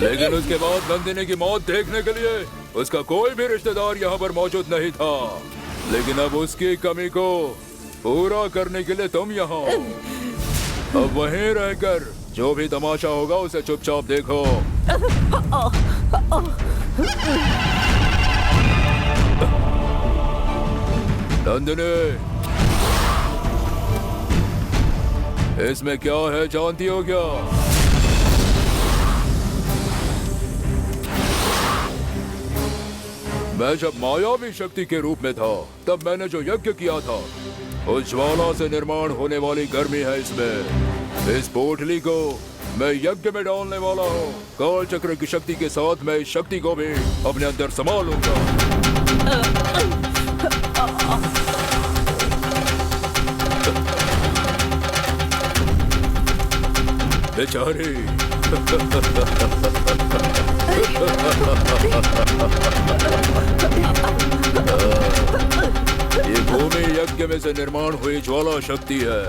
लेकिन उसके बाद नंदिनी की मौत देखने के लिए उसका कोई भी रिश्तेदार यहाँ पर मौजूद नहीं था। लेकिन अब उसकी कमी को पूरा करने के लिए तुम यहाँ अब वहीं रहकर जो भी तमाशा होगा उसे चुपचाप देखो। नंदिनी, इसमें क्या है जानती हो क्या? मैं जब मायावी शक्ति के रूप में था तब मैंने जो यज्ञ किया था उस ज्वाला से निर्माण होने वाली गर्मी है इसमें। इस पोटली को मैं यज्ञ में डालने वाला हूँ। काल चक्र की शक्ति के साथ मैं इस शक्ति को भी अपने अंदर समा लूंगा। बेचारी ये भूमि यज्ञ में से निर्माण हुई ज्वाला शक्ति है।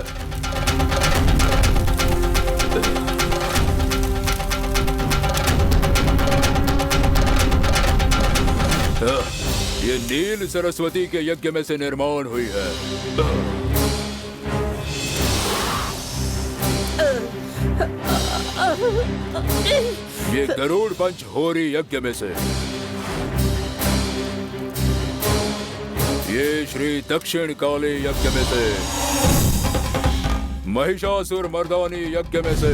ये नील सरस्वती के यज्ञ में से निर्माण हुई है। ये गरुड़ पंच होरी यज्ञ में से। ये श्री दक्षिण काली यज्ञ में से। महिषासुर मर्दानी यज्ञ में से।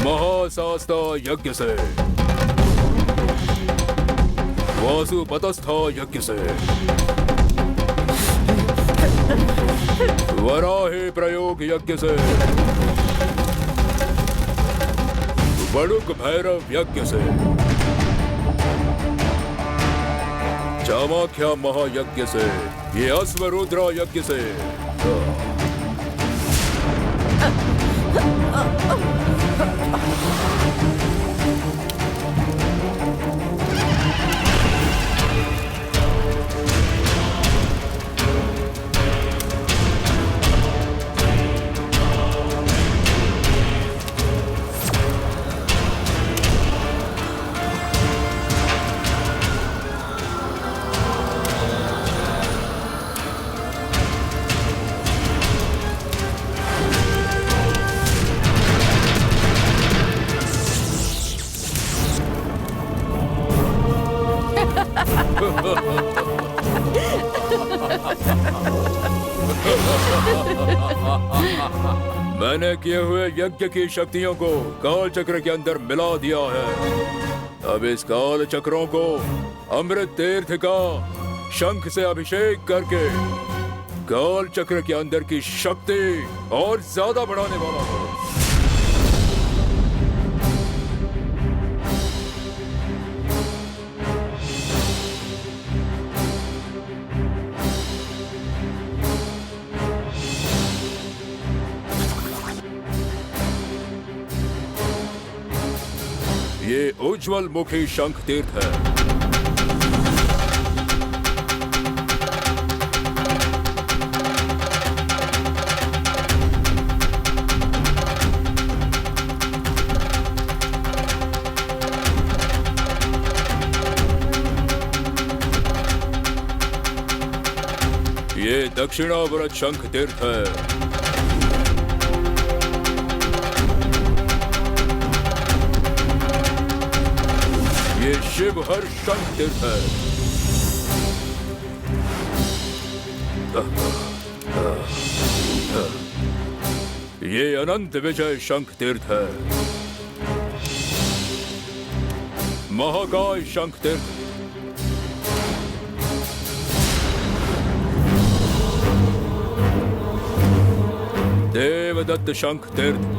महाशास्ता यज्ञ से। वासुपतस्था यज्ञ से। वराही प्रयोग यज्ञ से। बड़ुक भैरव यज्ञ से। चामाख्या महायज्ञ से। ये अश्वरुद्रा यज्ञ से। मैंने किए हुए यज्ञ की शक्तियों को काल चक्र के अंदर मिला दिया है। अब इस काल चक्रों को अमृत तीर्थ का शंख से अभिषेक करके काल चक्र के अंदर की शक्ति और ज्यादा बढ़ाने वाला हूँ। ये उज्जवल मुखी शंख तीर्थ है। ये दक्षिणावर्त शंख तीर्थ है। ये शिव हर शंख तीर्थ है। ये अनंत विजय शंख तीर्थ है। महाकाय शंख तीर्थ। देवदत्त शंख तीर्थ।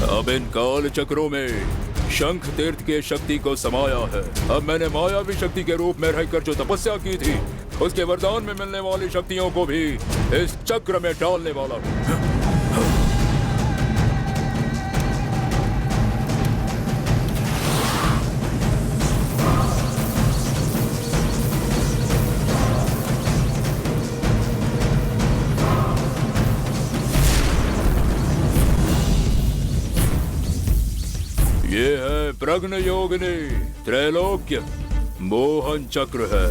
अब इन काल चक्रों में शंख तीर्थ के शक्ति को समाया है। अब मैंने मायावी शक्ति के रूप में रहकर जो तपस्या की थी उसके वरदान में मिलने वाली शक्तियों को भी इस चक्र में डालने वाला हूँ। प्रज्ञ योगिनी त्रैलोक्य मोहन चक्र है।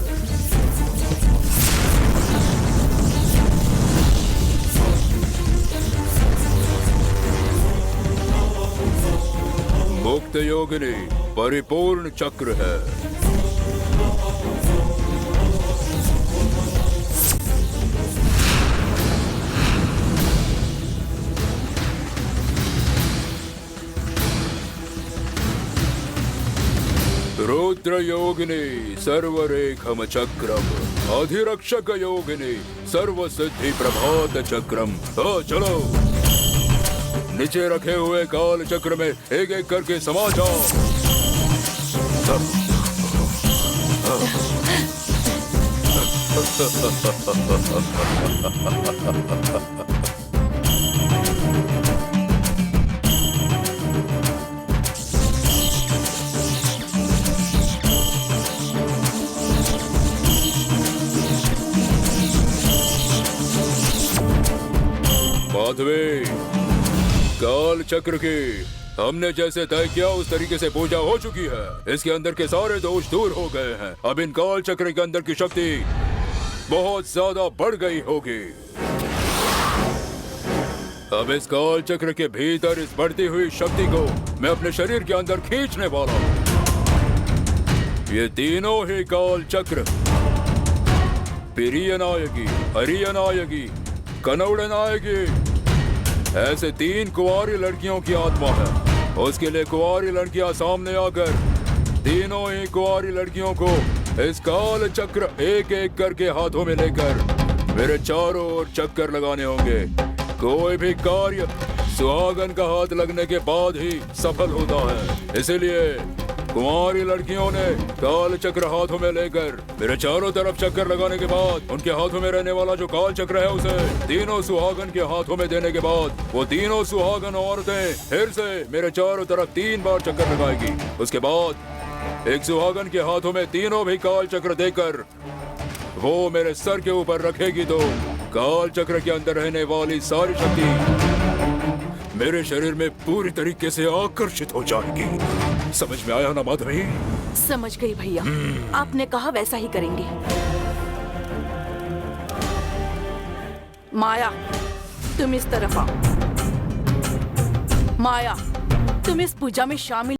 मुक्त योगिनी परिपूर्ण चक्र है। रुद्र योगिनी सर्वरेखम चक्रम अधिरक्षक योगिनी सर्वसिद्धि प्रभात चक्रम। चलो नीचे रखे हुए काल चक्र में एक एक करके समा जाओ। माधवी, काल चक्र की हमने जैसे तय किया उस तरीके से पूजा हो चुकी है। इसके अंदर के सारे दोष दूर हो गए हैं। अब इन काल चक्र के अंदर की शक्ति बहुत ज्यादा बढ़ गई होगी। अब इस काल चक्र के भीतर इस बढ़ती हुई शक्ति को मैं अपने शरीर के अंदर खींचने वाला हूँ। ये तीनों ही काल चक्र पिरिय नायकी, हरिय नायकी, कनौड़ नायकी, ऐसे तीन कुंवारी लड़कियों की आत्मा है। उसके लिए कुंवारी लड़कियां सामने आकर तीनों ही कुंवारी लड़कियों को इस काल चक्र एक एक करके हाथों में लेकर मेरे चारों ओर चक्कर लगाने होंगे। कोई भी कार्य सुहागन का हाथ लगने के बाद ही सफल होता है। इसीलिए कुंवारी लड़कियों ने काल चक्र हाथों में लेकर मेरे चारों तरफ चक्कर लगाने के बाद उनके हाथों में रहने वाला जो काल चक्र है उसे तीनों सुहागन के हाथों में देने के बाद वो तीनों सुहागन औरतें फिर से मेरे चारों तरफ 3 बार चक्कर लगाएगी। उसके बाद एक सुहागन के हाथों में तीनों भी काल चक्र देकर वो मेरे सर के ऊपर रखेगी तो काल चक्र के अंदर रहने वाली सारी शक्ति मेरे शरीर में पूरी तरीके से आकर्षित हो जाएगी। समझ में आया ना माधवी? समझ गई भैया, आपने कहा वैसा ही करेंगे। माया, तुम इस तरफ आओ। माया, तुम इस पूजा में शामिल